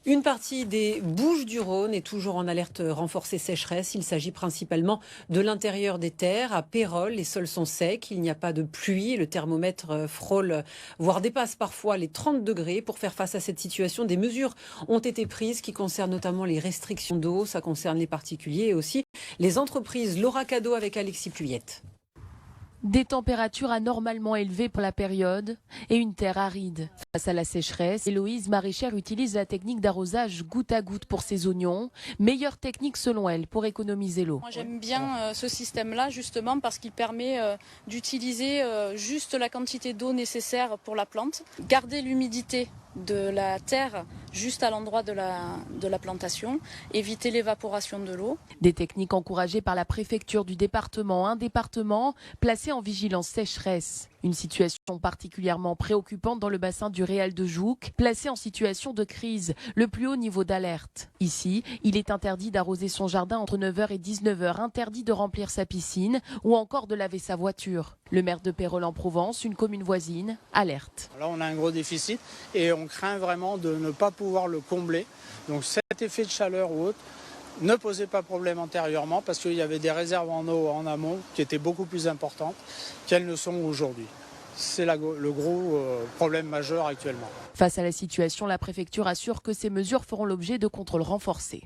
Une partie des Bouches-du-Rhône est toujours en alerte renforcée sécheresse. Il s'agit principalement de l'intérieur des terres. À Pérols, les sols sont secs, il n'y a pas de pluie. Le thermomètre frôle, voire dépasse parfois les 30 degrés. Pour faire face à cette situation, des mesures ont été prises qui concernent notamment les restrictions d'eau. Ça concerne les particuliers et aussi les entreprises. Laura Cadeau avec Alexis Puyette. Des températures anormalement élevées pour la période et une terre aride. Face à la sécheresse, Héloïse maraîchère utilise la technique d'arrosage goutte à goutte pour ses oignons. Meilleure technique selon elle pour économiser l'eau. Moi j'aime bien ce système-là justement parce qu'il permet d'utiliser juste la quantité d'eau nécessaire pour la plante, garder l'humidité de la terre juste à l'endroit de la plantation, éviter l'évaporation de l'eau. Des techniques encouragées par la préfecture du département, un département placé en vigilance sécheresse. Une situation particulièrement préoccupante dans le bassin du Réal de Jouques, placé en situation de crise, le plus haut niveau d'alerte. Ici, il est interdit d'arroser son jardin entre 9h et 19h, interdit de remplir sa piscine ou encore de laver sa voiture. Le maire de Pérols-en-Provence, une commune voisine, alerte. Là, on a un gros déficit et on craint vraiment de ne pas pouvoir le combler. Donc cet effet de chaleur ou autre ne posait pas problème antérieurement parce qu'il y avait des réserves en eau en amont qui étaient beaucoup plus importantes qu'elles ne sont aujourd'hui. C'est le gros problème majeur actuellement. Face à la situation, la préfecture assure que ces mesures feront l'objet de contrôles renforcés.